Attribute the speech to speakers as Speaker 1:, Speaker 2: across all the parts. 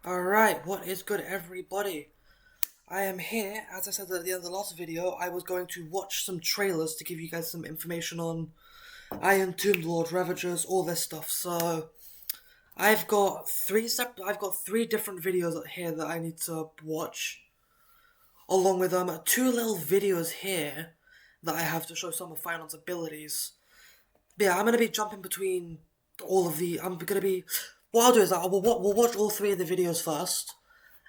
Speaker 1: Alright, what is good everybody? I am here, as I said at the end of the last video, I was going to watch some trailers to give you guys some information on Irontomb, Lord Ravagers, all this stuff. So, I've got three different videos here that I need to watch. Along with two little videos here that I have to show some of Finon's abilities. But yeah, I'm going to be jumping between all of the, what I'll do is we'll watch all three of the videos first,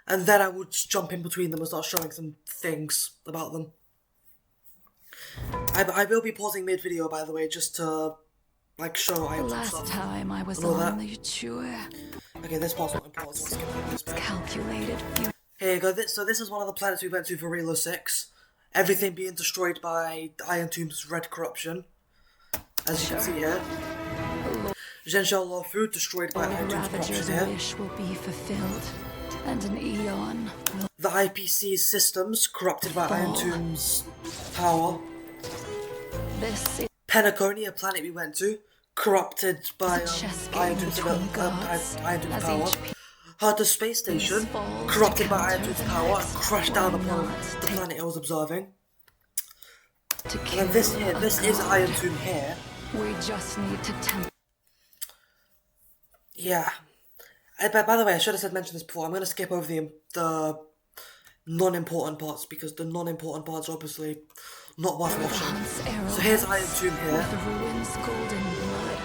Speaker 1: and then I will just jump in between them and start showing some things about them. I will be pausing mid-video, by the way, just to, like, show Irontomb
Speaker 2: last
Speaker 1: stuff.
Speaker 2: time I was
Speaker 1: and all
Speaker 2: on
Speaker 1: that.
Speaker 2: the tour.
Speaker 1: Okay, this part's not important, so let's skip over this bit.
Speaker 2: Calculated.
Speaker 1: Here you go, so this is one of the planets we went to for Relo 6. Everything being destroyed by Irontomb's red corruption. As you can see here. Zhenshao Luofu destroyed by Irontomb's corruption here.
Speaker 2: Wish will be fulfilled, and an eon will
Speaker 1: The IPC systems corrupted by Irontomb's power.
Speaker 2: this is
Speaker 1: Penacony, a planet we went to, corrupted by Irontomb's power. Herta space station, corrupted by Irontomb's power, and crashed down upon the planet it was observing. And this is Irontomb here.
Speaker 2: We just need to tempt.
Speaker 1: Yeah. By the way, I should have mentioned this before. I'm going to skip over the non-important parts, because the non-important parts are obviously not worth watching. So here's Irontomb here.
Speaker 2: The ruins golden blood.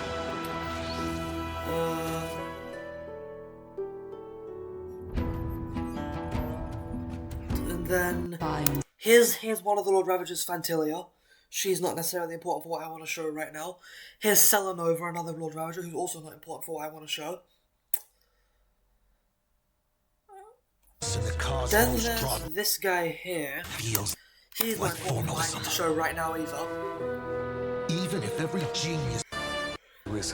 Speaker 1: And then here's one of the Lord Ravagers, Fantilia. She's not necessarily important for what I want to show right now. Here's Selenova, another Lord Ravager, who's also not important for what I want to show. Then there's this guy here. He's not important for what I want to show right now either.
Speaker 3: Even if every genius...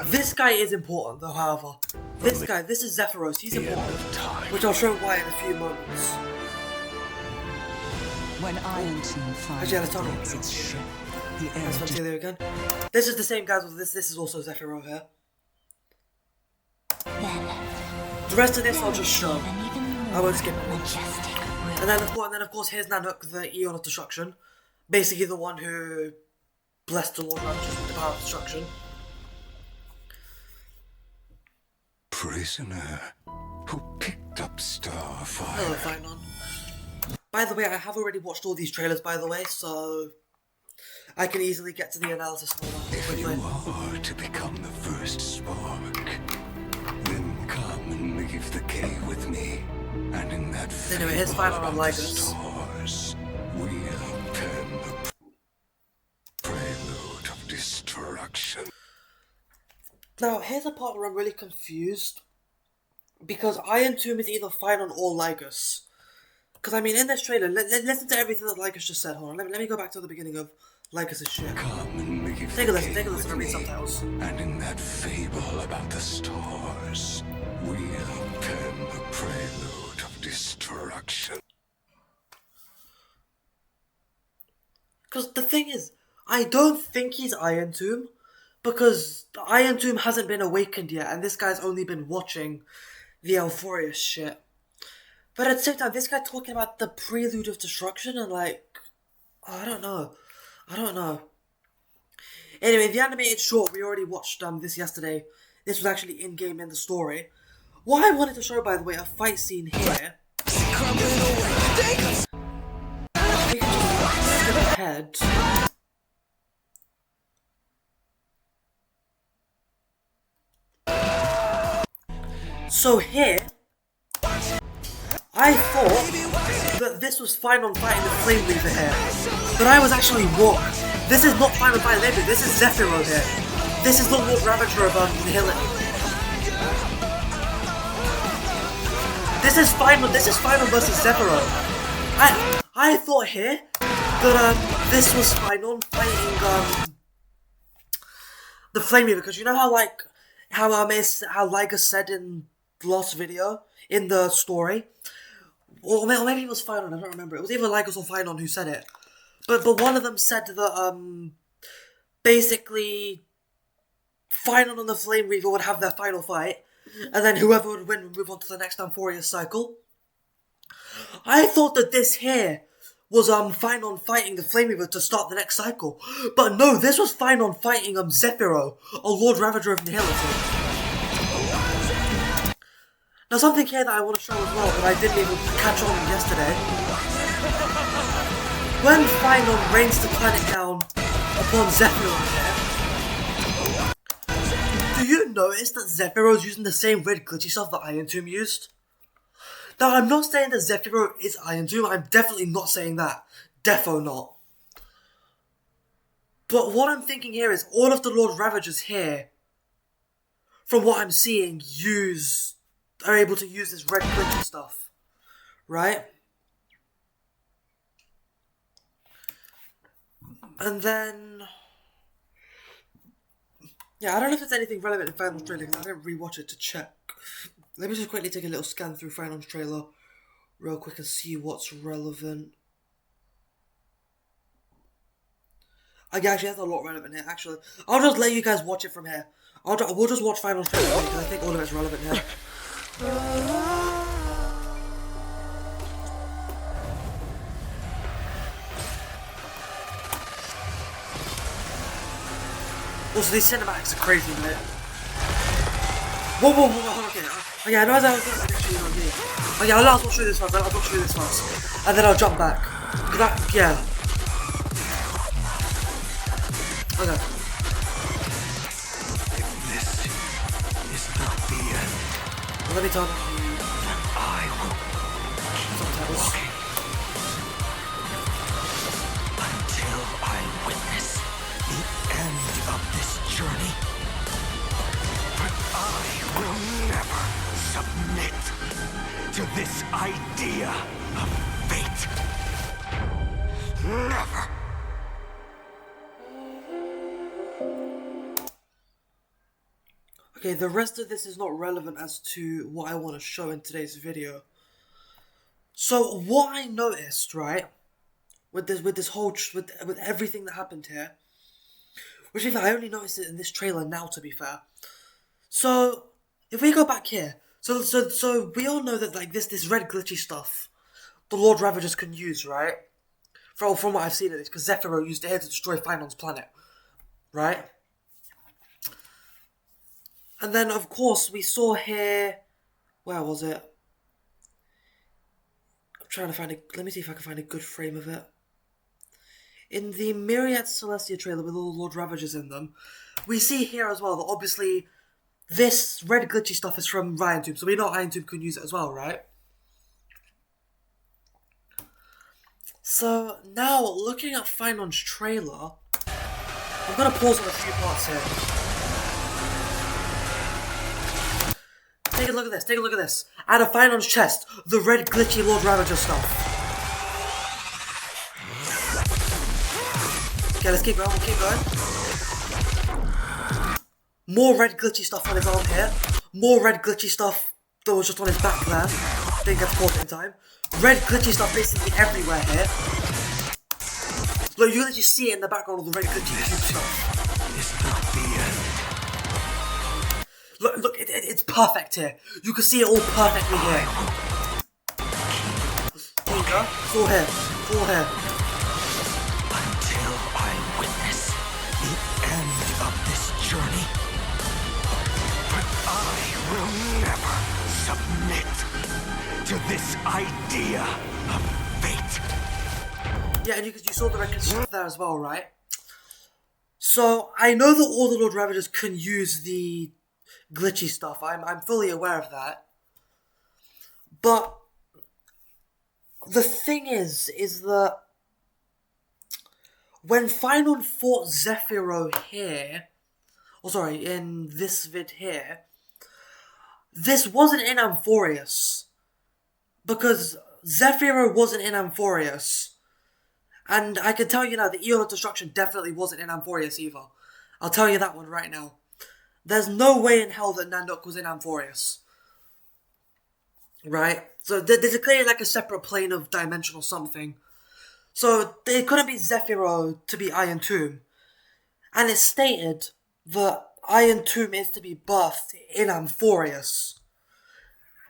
Speaker 1: This guy is important though, however. This is Zephyros, he's important. Which I'll show why in a few moments.
Speaker 4: When Irontomb finds its ship, the air
Speaker 1: That's Fantilia again. This is the same guys with this. This is also Zephyro here. The rest of this I'll just show. I won't skip it. And then of course here's Nanook, the Eon of Destruction. Basically the one who blessed the Lord Ravagers with the power of destruction.
Speaker 3: Prisoner who picked up Starfire.
Speaker 1: Hello, Finon. By the way, I have already watched all these trailers, by the way, so I can easily get to the analysis and all that.
Speaker 3: If you are to become the first spark, then come and leave the cave with me. And in that
Speaker 1: anyway, here's Finon on
Speaker 3: the
Speaker 1: Lygus.
Speaker 3: stars, we'll pen the prelude of destruction.
Speaker 1: Now, here's a part where I'm really confused. Because Irontomb is either Finon or Lygus. Because, I mean, in this trailer, listen to everything that Lygus just said. Hold on, let me go back to the beginning of Lygus' shit.
Speaker 3: Come and leave
Speaker 1: Take a listen,
Speaker 3: the
Speaker 1: and read subtitles.
Speaker 3: And in that fable about the stars, we'll pen the prelude of destruction.
Speaker 1: Because the thing is, I don't think he's Irontomb, because Irontomb hasn't been awakened yet, and this guy's only been watching the Alphorius shit. But at the same time, this guy talking about the prelude of destruction, and like, I don't know. Anyway, the animated short, we already watched this yesterday. This was actually in-game in the story. What I wanted to show, by the way, a fight scene here. We can just skip ahead. So here, I thought that this was Finon fighting the Flame Reaver here, but I was actually wrong. This is not Finon fighting the Flame Reaver, this is Zephyro here. This is the Lord Ravager of Nihility. This is Finon versus Zephyro. I thought here that this was Finon fighting the Flame Reaver, because you know how how Lygus said in the last video, in the story, or maybe it was Finon, I don't remember. It was either Lygus or Finon who said it. But one of them said that basically Finon and the Flame Reaver would have their final fight, and then whoever would win would move on to the next Amphorius cycle. I thought that this here was Phynon fighting the Flameweaver to start the next cycle. But no, this was Phynon fighting Zephyro, a Lord Ravager of Nihility. Now something here that I want to show as well that I didn't even catch on yesterday. When Phynon rains the planet down upon Zephyro here, do you notice that Zephyro's using the same red glitchy stuff that Irontomb used? Now, I'm not saying that Zephyro is Irontomb. I'm definitely not saying that. Defo not. But what I'm thinking here is all of the Lord Ravagers here, from what I'm seeing, are able to use this red glitchy stuff. Right? And then... yeah, I don't know if there's anything relevant in Final Trailer because I didn't rewatch it to check. Let me just quickly take a little scan through Finon's trailer real quick and see what's relevant. Actually, there's a lot relevant here, actually. I'll just let you guys watch it from here. We'll just watch Finon's trailer because I think all of it's relevant here. Also, these cinematics are crazy, mate. Whoa, okay. Oh, yeah, I know I was going to show you on here. Oh, yeah, I'll talk through this first. And then I'll jump back. Yeah. Okay.
Speaker 3: This is not the end.
Speaker 1: Well, let me turn on
Speaker 3: I will
Speaker 1: subtitles.
Speaker 3: until I witness the end of this journey. But I will never submit to this idea of fate. Never.
Speaker 1: Okay, the rest of this is not relevant as to what I want to show in today's video. So what I noticed, right, with everything that happened here, which if I only noticed it in this trailer now, to be fair. So if we go back here, so we all know that like this red glitchy stuff, the Lord Ravagers can use, right? From what I've seen of this, because Zephyro used it here to destroy Phynon's planet, right? And then, of course, we saw here... where was it? I'm trying to find a... let me see if I can find a good frame of it. In the Myriad Celestia trailer with all the Lord Ravagers in them, we see here as well that obviously this red glitchy stuff is from Irontomb, so we know Irontomb can use it as well, right? So, now, looking at Phynon's trailer, I'm going to pause on a few parts here. Take a look at this. Out of Phynon's chest, the red glitchy Lord Ravager stuff. Okay, let's keep going, More red glitchy stuff on his arm here. More red glitchy stuff that was just on his back there. Didn't get caught in time. Red glitchy stuff basically everywhere here. Look, you can just see it in the background of the red glitchy cube stuff.
Speaker 3: It's not the end.
Speaker 1: Look, it's perfect here. You can see it all perfectly here. There you go. It's all here.
Speaker 3: Until I witness the end of this journey. But I will never submit to this idea of fate.
Speaker 1: Yeah, and you saw the red glitchy stuff there as well, right? So, I know that all the Lord Ravagers can use the glitchy stuff. I'm fully aware of that. But the thing is that when Phynon fought Zephyro here, in this vid here, this wasn't in Amphorius. Because Zephyro wasn't in Amphorius. And I can tell you now, the Eon of Destruction definitely wasn't in Amphorius either. I'll tell you that one right now. There's no way in hell that Nanook was in Amphorius. Right? So there's clearly like a separate plane of dimensional something. So it couldn't be Zephyro to be Irontomb. And it's stated that Irontomb is to be birthed in Amphorius.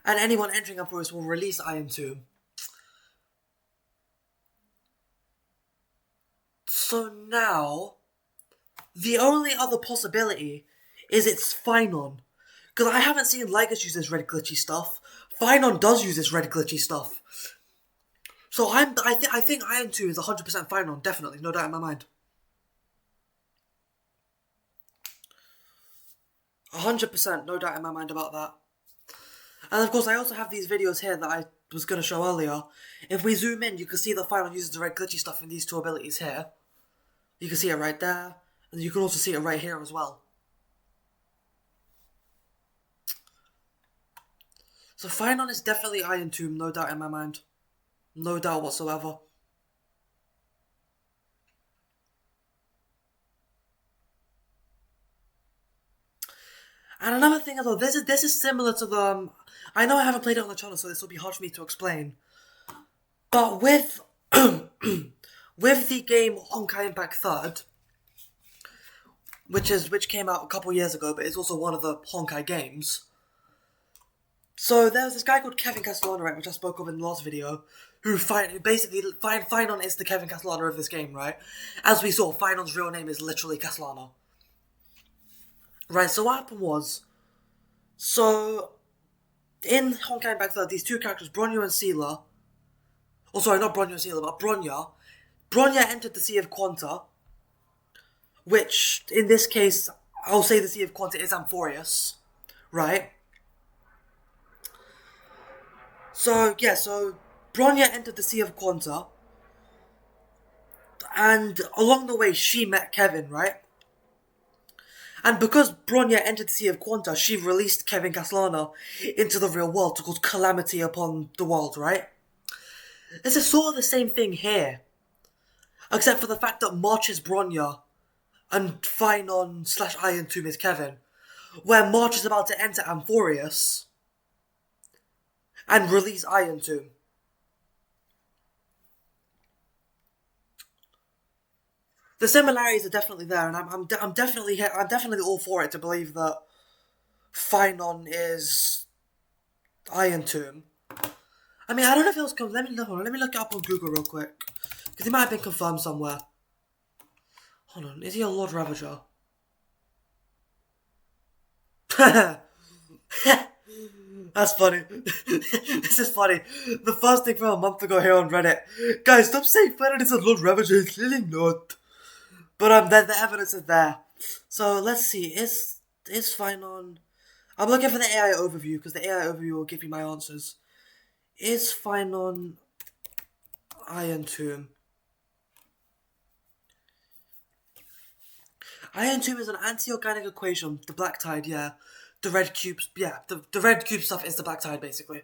Speaker 1: And anyone entering Amphorius will release Irontomb. So now, the only other possibility is it's Finon. Because I haven't seen Lygus use this red glitchy stuff. Finon does use this red glitchy stuff. So I think Irontomb is 100% Finon, definitely, no doubt in my mind. 100%, no doubt in my mind about that. And of course, I also have these videos here that I was going to show earlier. If we zoom in, you can see that Finon uses the red glitchy stuff in these two abilities here. You can see it right there, and you can also see it right here as well. So Finon is definitely Irontomb, no doubt in my mind. No doubt whatsoever. And another thing, though, this is similar to the... I know I haven't played it on the channel, so this will be hard for me to explain. But with... with the game Honkai Impact 3rd, which came out a couple years ago, but it's also one of the Honkai games. So there's this guy called Kevin Castellano, right, which I spoke of in the last video, who basically Finon is the Kevin Castellano of this game, right? As we saw, Finon's real name is literally Castellano. Right, so what happened was, so in Honkai Impact 3rd, these two characters, Bronya and Seela, oh sorry, not Bronya and Seela, but Bronya entered the Sea of Quanta, which, in this case, I'll say the Sea of Quanta is Amphorius, right? So, yeah, so Bronya entered the Sea of Quanta, and along the way, she met Kevin, right? And because Bronya entered the Sea of Quanta, she released Kevin Castellano into the real world to cause calamity upon the world, right? This is sort of the same thing here. Except for the fact that March is Bronya, and Finon / Irontomb is Kevin. Where March is about to enter Amphorius, and release Irontomb. The similarities are definitely there, and I'm definitely all for it to believe that Finon is Irontomb. I mean, I don't know if it was... Let me look it up on Google real quick. Because it might have been confirmed somewhere. Hold on, is he a Lord Ravager? That's funny. This is funny. The first thing from a month ago here on Reddit. Guys, stop saying Finon is a Lord Ravager. It's clearly not. But the evidence is there. So let's see. Is Finon... I'm looking for the AI overview because the AI overview will give you my answers. Is Finon Irontomb? Irontomb is an anti-organic equation. The black tide, yeah. The red cubes, yeah. The red cube stuff is the black tide, basically.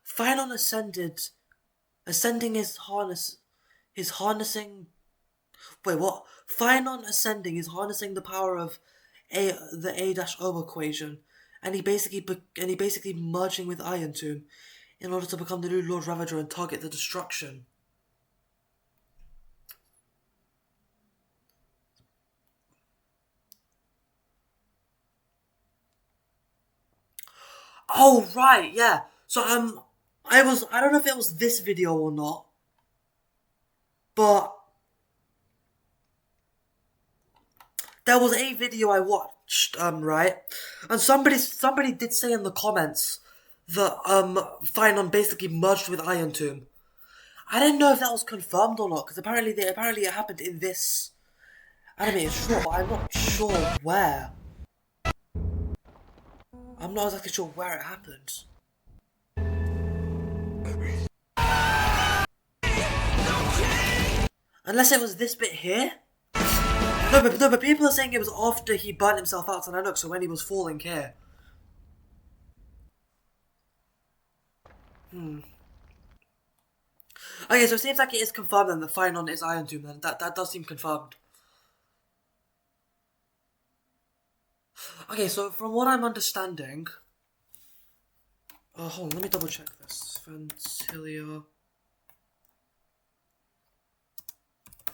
Speaker 1: Finon ascending is harnessing... Wait, what? Finon ascending is harnessing the power of the A-O equation, and he basically merging with Irontomb in order to become the new Lord Ravager and target the destruction. Oh right, yeah. So I don't know if it was this video or not, but there was a video I watched, right? And somebody did say in the comments that Finon basically merged with Irontomb. I didn't know if that was confirmed or not, because apparently it happened in this animated short, but I'm not sure where. I'm not exactly sure where it happened. Unless it was this bit here? No, but people are saying it was after he burnt himself out on Anuk, so when he was falling here. Okay, so it seems like it is confirmed then that Finon is Irontomb then. That does seem confirmed. Okay, so from what I'm understanding... hold on, let me double check this. Ventilia...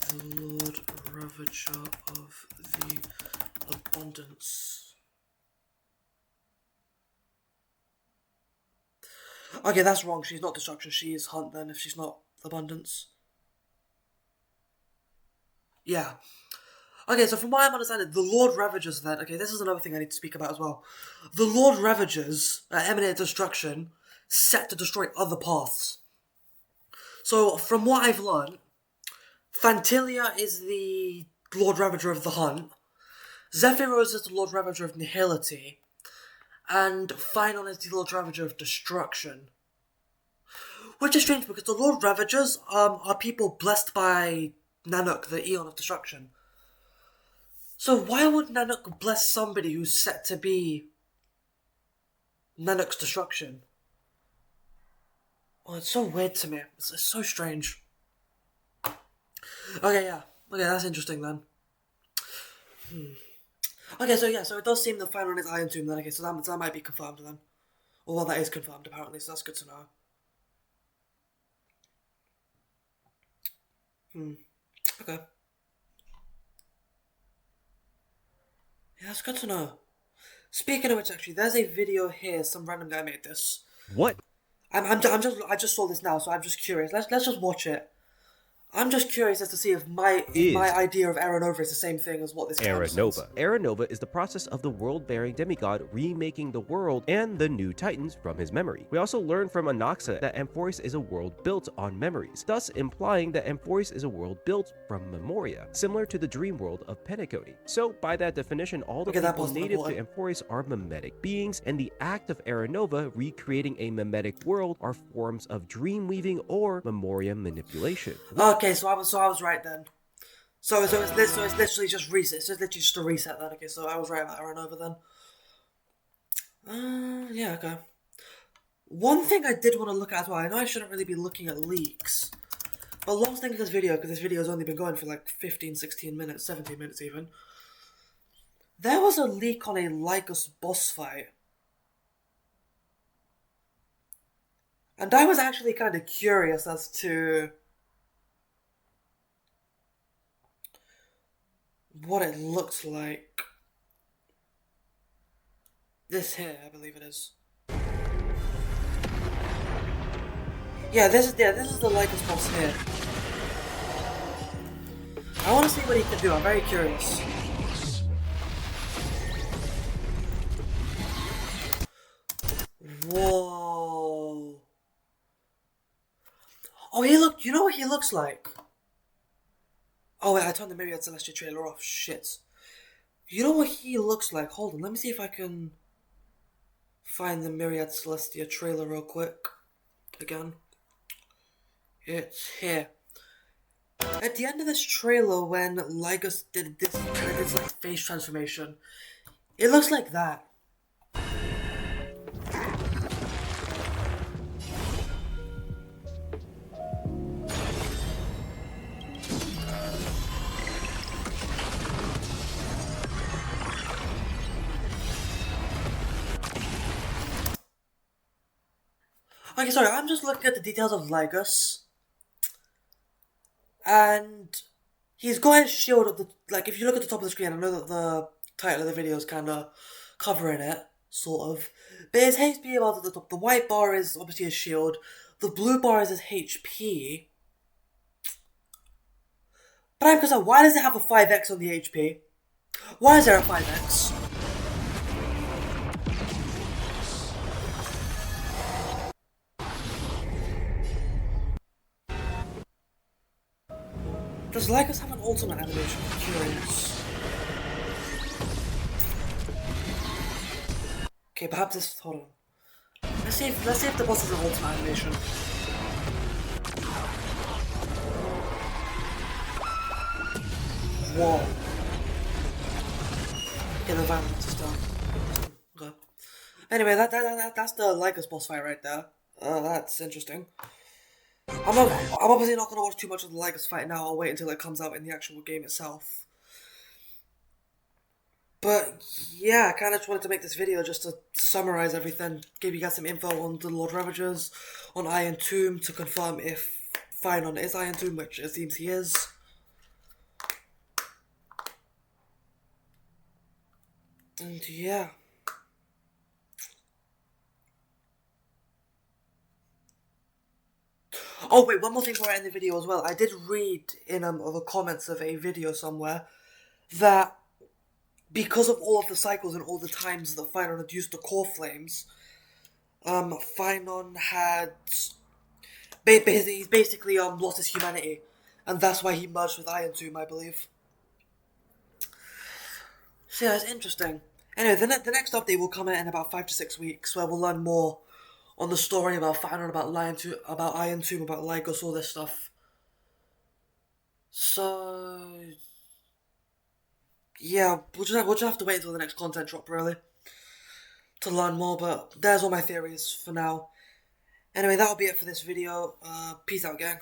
Speaker 1: The Lord Ravager of the Abundance. Okay, that's wrong. She's not destruction. She is hunt then, if she's not abundance. Yeah. Okay, so from what I'm understanding, the Lord Ravagers then... Okay, this is another thing I need to speak about as well. The Lord Ravagers emanate destruction set to destroy other paths. So, from what I've learned, Fantilia is the Lord Ravager of the Hunt, Zephyros is the Lord Ravager of Nihility, and Phynon is the Lord Ravager of Destruction. Which is strange because the Lord Ravagers are people blessed by Nanook, the Eon of Destruction. So why would Nanook bless somebody who's set to be Nanook's destruction? Well, it's so weird to me. It's so strange. Okay, yeah. Okay, that's interesting then. Okay, so yeah, so it does seem the final one is Irontomb then. Okay, so that might be confirmed then. Or well, that is confirmed apparently, so that's good to know. Okay. Yeah, that's good to know. Speaking of which, actually, there's a video here. Some random guy made this.
Speaker 5: What?
Speaker 1: I just saw this now, so I'm just curious. Let's just watch it. I'm just curious as to see if my idea of Aranova is the same thing as what this guy says.
Speaker 5: Aranova is the process of the world-bearing demigod remaking the world and the new titans from his memory. We also learned from Anaxa that Amphoris is a world built on memories, thus implying that Amphoris is a world built from Memoria, similar to the dream world of Penacody. So, by that definition, all the people native to Amphoris are memetic beings, and the act of Aranova recreating a memetic world are forms of dream weaving or Memoria manipulation.
Speaker 1: Okay, so I was right then. So it's literally just reset. It's literally just a reset then. Okay, so I was right about Aranova then. Yeah, okay. One thing I did want to look at as well. I know I shouldn't really be looking at leaks, but last thing of this video, because this video has only been going for like 15, 16 minutes, 17 minutes even. There was a leak on a Lycos boss fight. And I was actually kind of curious as to what it looks like. This here, I believe it is. Yeah, this is the Lycos boss here. I want to see what he can do. I'm very curious. Whoa. Oh, you know what he looks like? Oh wait, I turned the Myriad Celestia trailer off, shit. You know what he looks like? Hold on, let me see if I can find the Myriad Celestia trailer real quick. Again. It's here. At the end of this trailer, when Lycos did this like face transformation, it looks like that. Okay, sorry, I'm just looking at the details of Lycos. And he's got his shield at the, like, if you look at the top of the screen, I know that the title of the video is kind of covering it, sort of. But his HP bar at the top. The white bar is obviously his shield. The blue bar is his HP. But I'm concerned, why does it have a 5x on the HP? Why is there a 5x? Does Lycos have an ultimate animation? I'm curious. Okay, perhaps this. Hold on. Let's see if the boss has an ultimate animation. Whoa. Okay, the violence is done. Okay. Anyway, that's the Lycos boss fight right there. That's interesting. I'm obviously not going to watch too much of the Lycos fight now. I'll wait until it comes out in the actual game itself. But yeah, I kind of just wanted to make this video just to summarize everything, give you guys some info on the Lord Ravagers, on Irontomb, to confirm if Phynon is Irontomb, which it seems he is. And yeah. Oh wait, one more thing before I end the video as well. I did read in the comments of a video somewhere that because of all of the cycles and all the times that Finon had used the core flames, Finon had he's basically lost his humanity, and that's why he merged with Irontomb, I believe. So yeah, it's interesting. Anyway, the next update will come out in about 5 to 6 weeks, where we'll learn more on the story about Finon, about Irontomb, about Lygos, all this stuff. So yeah, we'll just have to wait until the next content drop, really, to learn more, but there's all my theories for now. Anyway, that'll be it for this video. Peace out, gang.